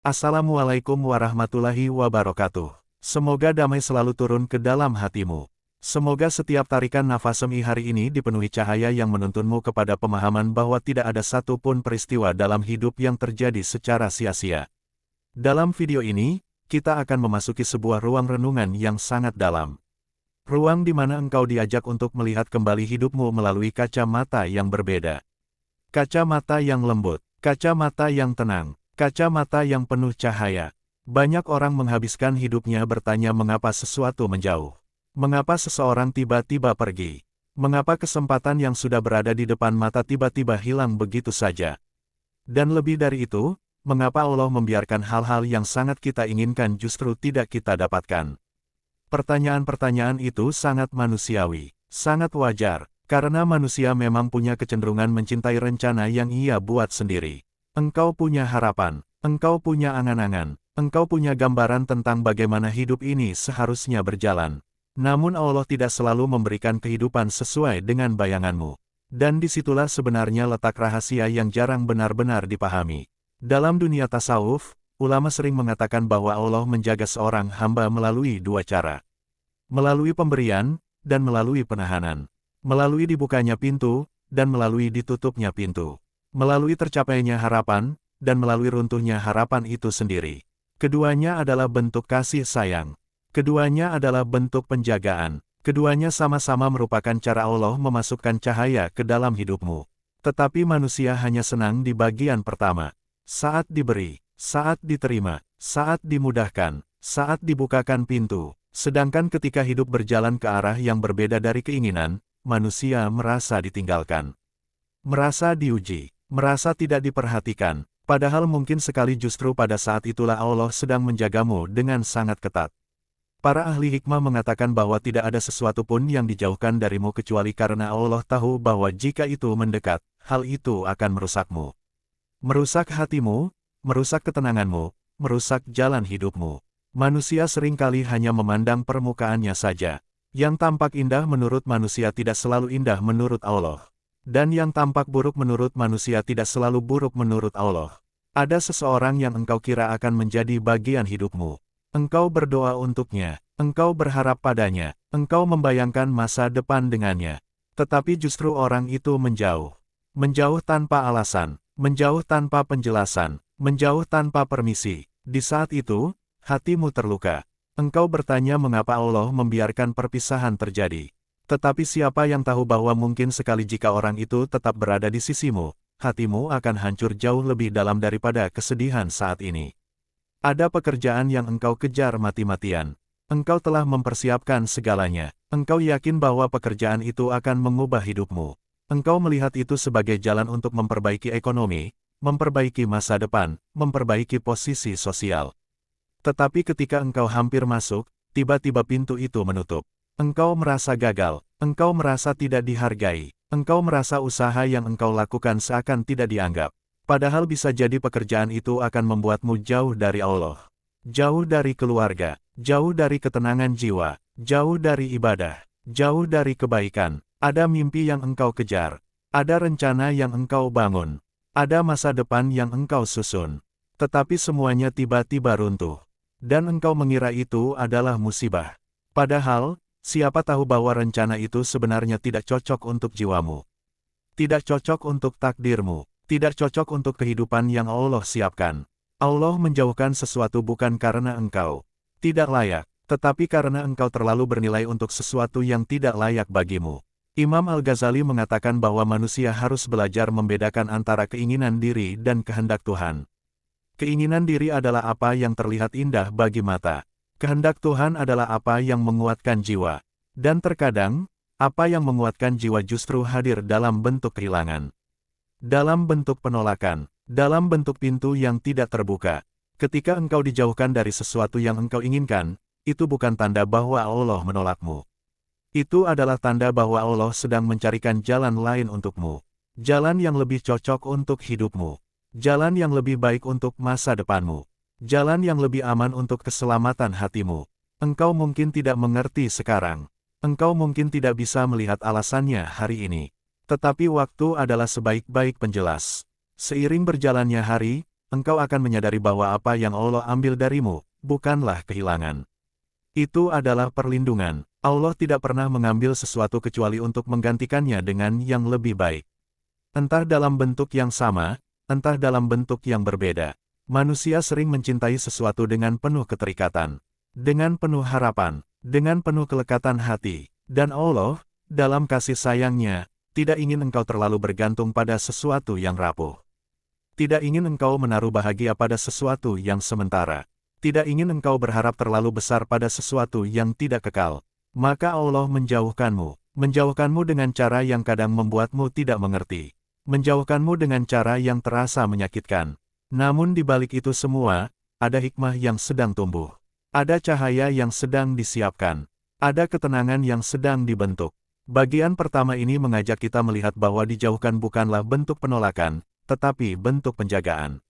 Assalamualaikum warahmatullahi wabarakatuh. Semoga damai selalu turun ke dalam hatimu. Semoga setiap tarikan nafasmu hari ini dipenuhi cahaya yang menuntunmu kepada pemahaman bahwa tidak ada satupun peristiwa dalam hidup yang terjadi secara sia-sia. Dalam video ini, kita akan memasuki sebuah ruang renungan yang sangat dalam. Ruang di mana engkau diajak untuk melihat kembali hidupmu melalui kacamata yang berbeda. Kacamata yang lembut, kacamata yang tenang, kacamata yang penuh cahaya. Banyak orang menghabiskan hidupnya bertanya mengapa sesuatu menjauh. Mengapa seseorang tiba-tiba pergi. Mengapa kesempatan yang sudah berada di depan mata tiba-tiba hilang begitu saja. Dan lebih dari itu, mengapa Allah membiarkan hal-hal yang sangat kita inginkan justru tidak kita dapatkan. Pertanyaan-pertanyaan itu sangat manusiawi, sangat wajar, karena manusia memang punya kecenderungan mencintai rencana yang ia buat sendiri. Engkau punya harapan, engkau punya angan-angan, engkau punya gambaran tentang bagaimana hidup ini seharusnya berjalan. Namun Allah tidak selalu memberikan kehidupan sesuai dengan bayanganmu. Dan disitulah sebenarnya letak rahasia yang jarang benar-benar dipahami. Dalam dunia tasawuf, ulama sering mengatakan bahwa Allah menjaga seorang hamba melalui dua cara. Melalui pemberian, dan melalui penahanan. Melalui dibukanya pintu, dan melalui ditutupnya pintu. Melalui tercapainya harapan, dan melalui runtuhnya harapan itu sendiri. Keduanya adalah bentuk kasih sayang. Keduanya adalah bentuk penjagaan. Keduanya sama-sama merupakan cara Allah memasukkan cahaya ke dalam hidupmu. Tetapi manusia hanya senang di bagian pertama. Saat diberi, saat diterima, saat dimudahkan, saat dibukakan pintu. Sedangkan ketika hidup berjalan ke arah yang berbeda dari keinginan, manusia merasa ditinggalkan. Merasa diuji. Merasa tidak diperhatikan, padahal mungkin sekali justru pada saat itulah Allah sedang menjagamu dengan sangat ketat. Para ahli hikmah mengatakan bahwa tidak ada sesuatu pun yang dijauhkan darimu kecuali karena Allah tahu bahwa jika itu mendekat, hal itu akan merusakmu. Merusak hatimu, merusak ketenanganmu, merusak jalan hidupmu. Manusia seringkali hanya memandang permukaannya saja. Yang tampak indah menurut manusia tidak selalu indah menurut Allah. Dan yang tampak buruk menurut manusia tidak selalu buruk menurut Allah. Ada seseorang yang engkau kira akan menjadi bagian hidupmu. Engkau berdoa untuknya, engkau berharap padanya, engkau membayangkan masa depan dengannya. Tetapi justru orang itu menjauh. Menjauh tanpa alasan, menjauh tanpa penjelasan, menjauh tanpa permisi. Di saat itu, hatimu terluka. Engkau bertanya mengapa Allah membiarkan perpisahan terjadi. Tetapi siapa yang tahu bahwa mungkin sekali jika orang itu tetap berada di sisimu, hatimu akan hancur jauh lebih dalam daripada kesedihan saat ini. Ada pekerjaan yang engkau kejar mati-matian. Engkau telah mempersiapkan segalanya. Engkau yakin bahwa pekerjaan itu akan mengubah hidupmu. Engkau melihat itu sebagai jalan untuk memperbaiki ekonomi, memperbaiki masa depan, memperbaiki posisi sosial. Tetapi ketika engkau hampir masuk, tiba-tiba pintu itu menutup. Engkau merasa gagal, engkau merasa tidak dihargai, engkau merasa usaha yang engkau lakukan seakan tidak dianggap. Padahal bisa jadi pekerjaan itu akan membuatmu jauh dari Allah. Jauh dari keluarga, jauh dari ketenangan jiwa, jauh dari ibadah, jauh dari kebaikan. Ada mimpi yang engkau kejar, ada rencana yang engkau bangun, ada masa depan yang engkau susun. Tetapi semuanya tiba-tiba runtuh. Dan engkau mengira itu adalah musibah. Padahal, siapa tahu bahwa rencana itu sebenarnya tidak cocok untuk jiwamu. Tidak cocok untuk takdirmu. Tidak cocok untuk kehidupan yang Allah siapkan. Allah menjauhkan sesuatu bukan karena engkau tidak layak, tetapi karena engkau terlalu bernilai untuk sesuatu yang tidak layak bagimu. Imam Al-Ghazali mengatakan bahwa manusia harus belajar membedakan antara keinginan diri dan kehendak Tuhan. Keinginan diri adalah apa yang terlihat indah bagi mata. Kehendak Tuhan adalah apa yang menguatkan jiwa. Dan terkadang, apa yang menguatkan jiwa justru hadir dalam bentuk kehilangan. Dalam bentuk penolakan, dalam bentuk pintu yang tidak terbuka. Ketika engkau dijauhkan dari sesuatu yang engkau inginkan, itu bukan tanda bahwa Allah menolakmu. Itu adalah tanda bahwa Allah sedang mencarikan jalan lain untukmu. Jalan yang lebih cocok untuk hidupmu. Jalan yang lebih baik untuk masa depanmu. Jalan yang lebih aman untuk keselamatan hatimu. Engkau mungkin tidak mengerti sekarang. Engkau mungkin tidak bisa melihat alasannya hari ini. Tetapi waktu adalah sebaik-baik penjelas. Seiring berjalannya hari, engkau akan menyadari bahwa apa yang Allah ambil darimu, bukanlah kehilangan. Itu adalah perlindungan. Allah tidak pernah mengambil sesuatu kecuali untuk menggantikannya dengan yang lebih baik. Entah dalam bentuk yang sama, entah dalam bentuk yang berbeda. Manusia sering mencintai sesuatu dengan penuh keterikatan, dengan penuh harapan, dengan penuh kelekatan hati. Dan Allah, dalam kasih sayangnya, tidak ingin engkau terlalu bergantung pada sesuatu yang rapuh. Tidak ingin engkau menaruh bahagia pada sesuatu yang sementara. Tidak ingin engkau berharap terlalu besar pada sesuatu yang tidak kekal. Maka Allah menjauhkanmu dengan cara yang kadang membuatmu tidak mengerti. Menjauhkanmu dengan cara yang terasa menyakitkan. Namun di balik itu semua, ada hikmah yang sedang tumbuh. Ada cahaya yang sedang disiapkan. Ada ketenangan yang sedang dibentuk. Bagian pertama ini mengajak kita melihat bahwa dijauhkan bukanlah bentuk penolakan, tetapi bentuk penjagaan.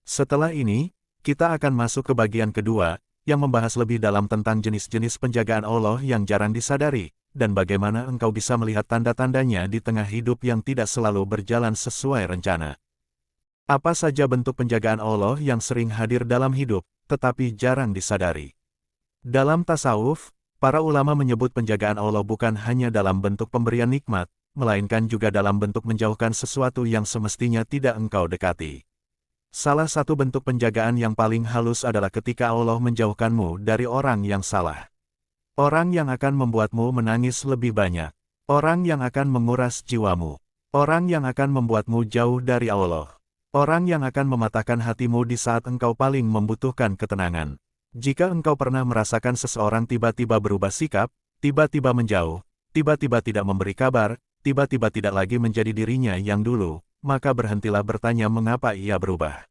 Setelah ini, kita akan masuk ke bagian kedua, yang membahas lebih dalam tentang jenis-jenis penjagaan Allah yang jarang disadari, dan bagaimana engkau bisa melihat tanda-tandanya di tengah hidup yang tidak selalu berjalan sesuai rencana. Apa saja bentuk penjagaan Allah yang sering hadir dalam hidup, tetapi jarang disadari? Dalam tasawuf, para ulama menyebut penjagaan Allah bukan hanya dalam bentuk pemberian nikmat, melainkan juga dalam bentuk menjauhkan sesuatu yang semestinya tidak engkau dekati. Salah satu bentuk penjagaan yang paling halus adalah ketika Allah menjauhkanmu dari orang yang salah. Orang yang akan membuatmu menangis lebih banyak. Orang yang akan menguras jiwamu. Orang yang akan membuatmu jauh dari Allah. Orang yang akan mematahkan hatimu di saat engkau paling membutuhkan ketenangan. Jika engkau pernah merasakan seseorang tiba-tiba berubah sikap, tiba-tiba menjauh, tiba-tiba tidak memberi kabar, tiba-tiba tidak lagi menjadi dirinya yang dulu, maka berhentilah bertanya mengapa ia berubah.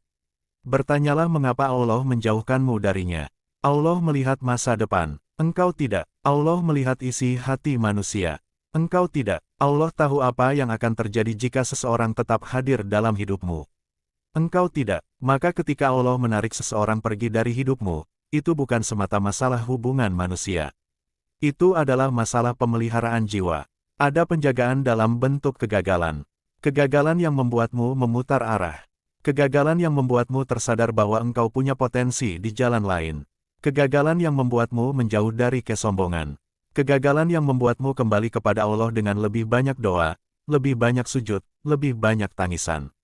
Bertanyalah mengapa Allah menjauhkanmu darinya. Allah melihat masa depan, engkau tidak. Allah melihat isi hati manusia, engkau tidak. Allah tahu apa yang akan terjadi jika seseorang tetap hadir dalam hidupmu. Engkau tidak. Maka ketika Allah menarik seseorang pergi dari hidupmu, itu bukan semata masalah hubungan manusia. Itu adalah masalah pemeliharaan jiwa. Ada penjagaan dalam bentuk kegagalan. Kegagalan yang membuatmu memutar arah. Kegagalan yang membuatmu tersadar bahwa engkau punya potensi di jalan lain. Kegagalan yang membuatmu menjauh dari kesombongan. Kegagalan yang membuatmu kembali kepada Allah dengan lebih banyak doa, lebih banyak sujud, lebih banyak tangisan.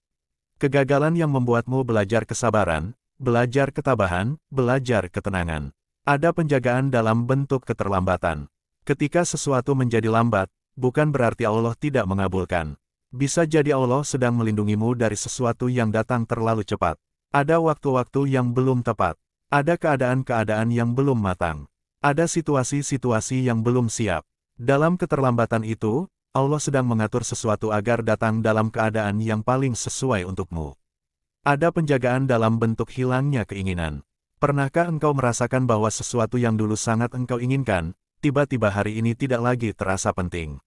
Kegagalan yang membuatmu belajar kesabaran, belajar ketabahan, belajar ketenangan. Ada penjagaan dalam bentuk keterlambatan. Ketika sesuatu menjadi lambat, bukan berarti Allah tidak mengabulkan. Bisa jadi Allah sedang melindungimu dari sesuatu yang datang terlalu cepat. Ada waktu-waktu yang belum tepat. Ada keadaan-keadaan yang belum matang. Ada situasi-situasi yang belum siap. Dalam keterlambatan itu, Allah sedang mengatur sesuatu agar datang dalam keadaan yang paling sesuai untukmu. Ada penjagaan dalam bentuk hilangnya keinginan. Pernahkah engkau merasakan bahwa sesuatu yang dulu sangat engkau inginkan, tiba-tiba hari ini tidak lagi terasa penting?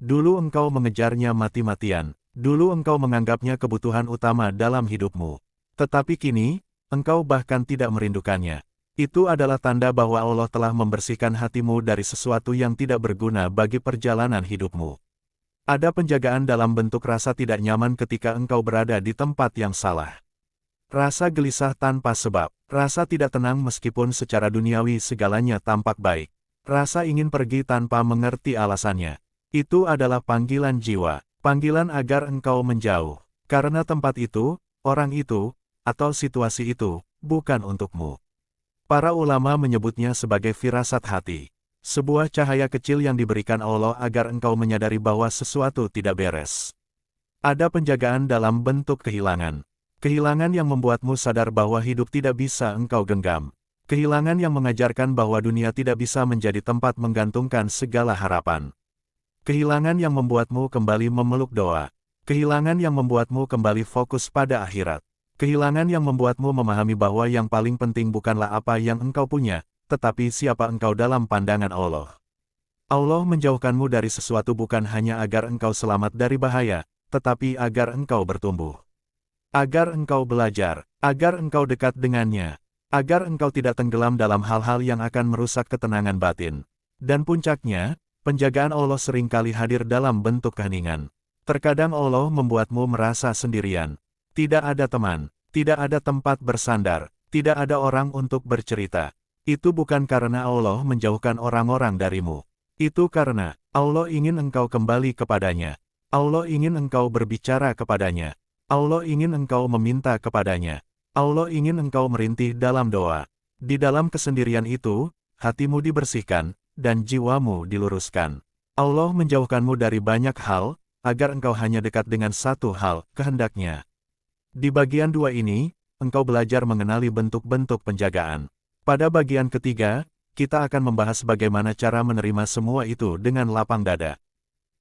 Dulu engkau mengejarnya mati-matian. Dulu engkau menganggapnya kebutuhan utama dalam hidupmu. Tetapi kini, engkau bahkan tidak merindukannya. Itu adalah tanda bahwa Allah telah membersihkan hatimu dari sesuatu yang tidak berguna bagi perjalanan hidupmu. Ada penjagaan dalam bentuk rasa tidak nyaman ketika engkau berada di tempat yang salah. Rasa gelisah tanpa sebab, rasa tidak tenang meskipun secara duniawi segalanya tampak baik. Rasa ingin pergi tanpa mengerti alasannya. Itu adalah panggilan jiwa, panggilan agar engkau menjauh. Karena tempat itu, orang itu, atau situasi itu, bukan untukmu. Para ulama menyebutnya sebagai firasat hati. Sebuah cahaya kecil yang diberikan Allah agar engkau menyadari bahwa sesuatu tidak beres. Ada penjagaan dalam bentuk kehilangan. Kehilangan yang membuatmu sadar bahwa hidup tidak bisa engkau genggam. Kehilangan yang mengajarkan bahwa dunia tidak bisa menjadi tempat menggantungkan segala harapan. Kehilangan yang membuatmu kembali memeluk doa. Kehilangan yang membuatmu kembali fokus pada akhirat. Kehilangan yang membuatmu memahami bahwa yang paling penting bukanlah apa yang engkau punya, tetapi siapa engkau dalam pandangan Allah. Allah menjauhkanmu dari sesuatu bukan hanya agar engkau selamat dari bahaya, tetapi agar engkau bertumbuh. Agar engkau belajar, agar engkau dekat dengannya, agar engkau tidak tenggelam dalam hal-hal yang akan merusak ketenangan batin. Dan puncaknya, penjagaan Allah seringkali hadir dalam bentuk keheningan. Terkadang Allah membuatmu merasa sendirian. Tidak ada teman, Tidak ada tempat bersandar, tidak ada orang untuk bercerita. Itu bukan karena Allah menjauhkan orang-orang darimu. Itu karena Allah ingin engkau kembali kepadanya. Allah ingin engkau berbicara kepadanya. Allah ingin engkau meminta kepadanya. Allah ingin engkau merintih dalam doa. Di dalam kesendirian itu, hatimu dibersihkan, dan jiwamu diluruskan. Allah menjauhkanmu dari banyak hal, agar engkau hanya dekat dengan satu hal, kehendaknya. Di bagian 2 ini, engkau belajar mengenali bentuk-bentuk penjagaan. Pada bagian ketiga, kita akan membahas bagaimana cara menerima semua itu dengan lapang dada.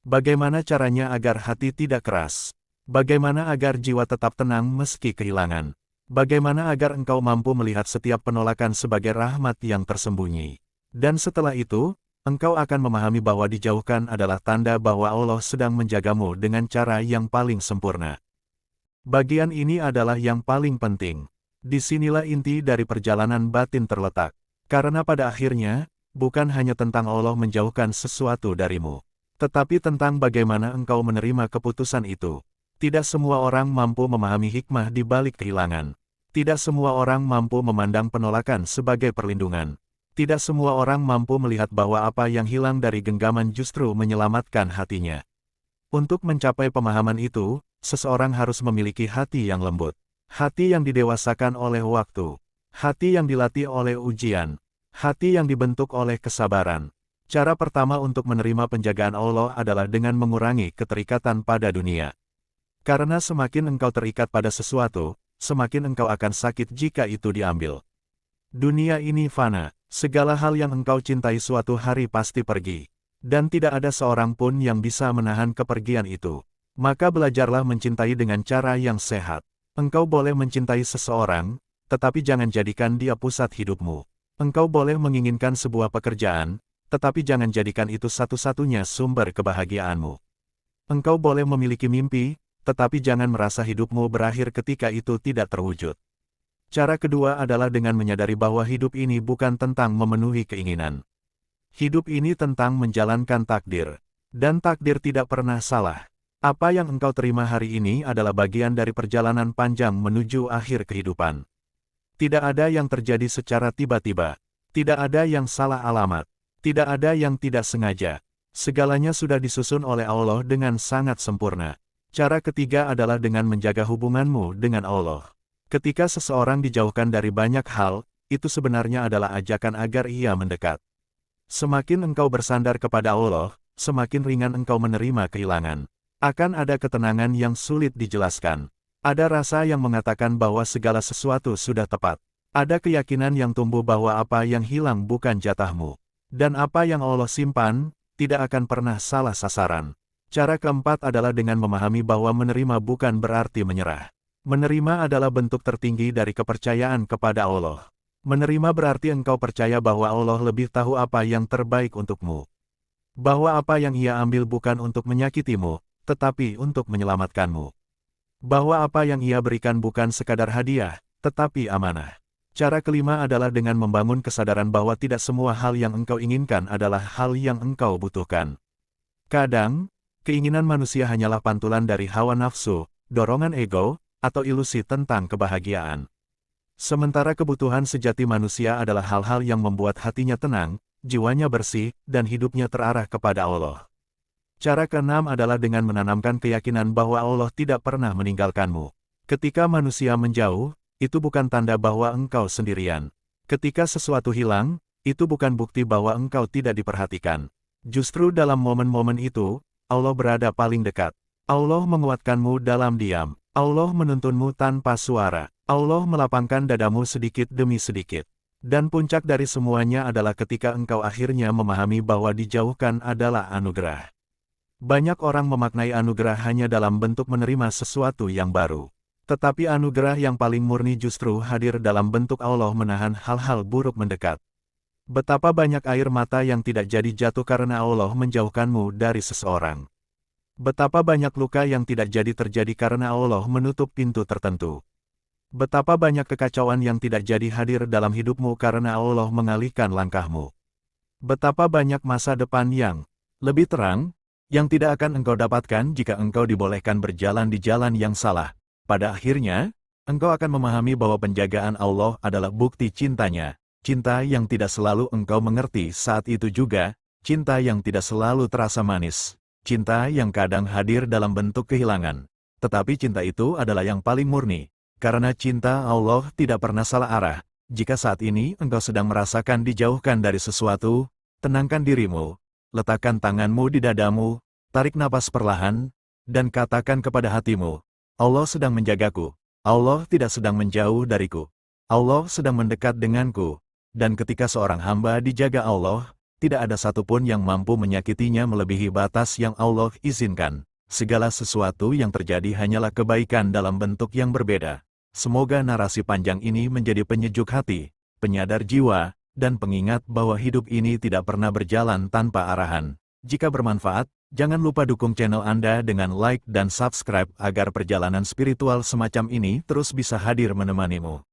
Bagaimana caranya agar hati tidak keras. Bagaimana agar jiwa tetap tenang meski kehilangan. Bagaimana agar engkau mampu melihat setiap penolakan sebagai rahmat yang tersembunyi. Dan setelah itu, engkau akan memahami bahwa dijauhkan adalah tanda bahwa Allah sedang menjagamu dengan cara yang paling sempurna. Bagian ini adalah yang paling penting. Disinilah inti dari perjalanan batin terletak. Karena pada akhirnya, bukan hanya tentang Allah menjauhkan sesuatu darimu, tetapi tentang bagaimana engkau menerima keputusan itu. Tidak semua orang mampu memahami hikmah di balik kehilangan. Tidak semua orang mampu memandang penolakan sebagai perlindungan. Tidak semua orang mampu melihat bahwa apa yang hilang dari genggaman justru menyelamatkan hatinya. Untuk mencapai pemahaman itu, seseorang harus memiliki hati yang lembut. Hati yang didewasakan oleh waktu. Hati yang dilatih oleh ujian. Hati yang dibentuk oleh kesabaran. Cara pertama untuk menerima penjagaan Allah adalah dengan mengurangi keterikatan pada dunia. Karena semakin engkau terikat pada sesuatu, semakin engkau akan sakit jika itu diambil. Dunia ini fana, segala hal yang engkau cintai suatu hari pasti pergi. Dan tidak ada seorang pun yang bisa menahan kepergian itu. Maka belajarlah mencintai dengan cara yang sehat. Engkau boleh mencintai seseorang, tetapi jangan jadikan dia pusat hidupmu. Engkau boleh menginginkan sebuah pekerjaan, tetapi jangan jadikan itu satu-satunya sumber kebahagiaanmu. Engkau boleh memiliki mimpi, tetapi jangan merasa hidupmu berakhir ketika itu tidak terwujud. Cara kedua adalah dengan menyadari bahwa hidup ini bukan tentang memenuhi keinginan. Hidup ini tentang menjalankan takdir. Dan takdir tidak pernah salah. Apa yang engkau terima hari ini adalah bagian dari perjalanan panjang menuju akhir kehidupan. Tidak ada yang terjadi secara tiba-tiba. Tidak ada yang salah alamat. Tidak ada yang tidak sengaja. Segalanya sudah disusun oleh Allah dengan sangat sempurna. Cara ketiga adalah dengan menjaga hubunganmu dengan Allah. Ketika seseorang dijauhkan dari banyak hal, itu sebenarnya adalah ajakan agar ia mendekat. Semakin engkau bersandar kepada Allah, semakin ringan engkau menerima kehilangan. Akan ada ketenangan yang sulit dijelaskan. Ada rasa yang mengatakan bahwa segala sesuatu sudah tepat. Ada keyakinan yang tumbuh bahwa apa yang hilang bukan jatahmu. Dan apa yang Allah simpan, tidak akan pernah salah sasaran. Cara keempat adalah dengan memahami bahwa menerima bukan berarti menyerah. Menerima adalah bentuk tertinggi dari kepercayaan kepada Allah. Menerima berarti engkau percaya bahwa Allah lebih tahu apa yang terbaik untukmu. Bahwa apa yang Ia ambil bukan untuk menyakitimu, tetapi untuk menyelamatkanmu. Bahwa apa yang Ia berikan bukan sekadar hadiah, tetapi amanah. Cara kelima adalah dengan membangun kesadaran bahwa tidak semua hal yang engkau inginkan adalah hal yang engkau butuhkan. Kadang, keinginan manusia hanyalah pantulan dari hawa nafsu, dorongan ego, atau ilusi tentang kebahagiaan. Sementara kebutuhan sejati manusia adalah hal-hal yang membuat hatinya tenang, jiwanya bersih, dan hidupnya terarah kepada Allah. Cara keenam adalah dengan menanamkan keyakinan bahwa Allah tidak pernah meninggalkanmu. Ketika manusia menjauh, itu bukan tanda bahwa engkau sendirian. Ketika sesuatu hilang, itu bukan bukti bahwa engkau tidak diperhatikan. Justru dalam momen-momen itu, Allah berada paling dekat. Allah menguatkanmu dalam diam. Allah menuntunmu tanpa suara. Allah melapangkan dadamu sedikit demi sedikit. Dan puncak dari semuanya adalah ketika engkau akhirnya memahami bahwa dijauhkan adalah anugerah. Banyak orang memaknai anugerah hanya dalam bentuk menerima sesuatu yang baru. Tetapi anugerah yang paling murni justru hadir dalam bentuk Allah menahan hal-hal buruk mendekat. Betapa banyak air mata yang tidak jadi jatuh karena Allah menjauhkanmu dari seseorang. Betapa banyak luka yang tidak jadi terjadi karena Allah menutup pintu tertentu. Betapa banyak kekacauan yang tidak jadi hadir dalam hidupmu karena Allah mengalihkan langkahmu. Betapa banyak masa depan yang lebih terang, yang tidak akan engkau dapatkan jika engkau dibolehkan berjalan di jalan yang salah. Pada akhirnya, Engkau akan memahami bahwa penjagaan Allah adalah bukti cintanya, cinta yang tidak selalu engkau mengerti saat itu juga, cinta yang tidak selalu terasa manis, cinta yang kadang hadir dalam bentuk kehilangan. Tetapi cinta itu adalah yang paling murni, karena cinta Allah tidak pernah salah arah. Jika saat ini engkau sedang merasakan dijauhkan dari sesuatu, tenangkan dirimu, letakkan tanganmu di dadamu, tarik napas perlahan, dan katakan kepada hatimu, Allah sedang menjagaku, Allah tidak sedang menjauh dariku, Allah sedang mendekat denganku, dan ketika seorang hamba dijaga Allah, tidak ada satupun yang mampu menyakitinya melebihi batas yang Allah izinkan. Segala sesuatu yang terjadi hanyalah kebaikan dalam bentuk yang berbeda. Semoga narasi panjang ini menjadi penyejuk hati, penyadar jiwa, dan pengingat bahwa hidup ini tidak pernah berjalan tanpa arahan. Jika bermanfaat, jangan lupa dukung channel Anda dengan like dan subscribe agar perjalanan spiritual semacam ini terus bisa hadir menemanimu.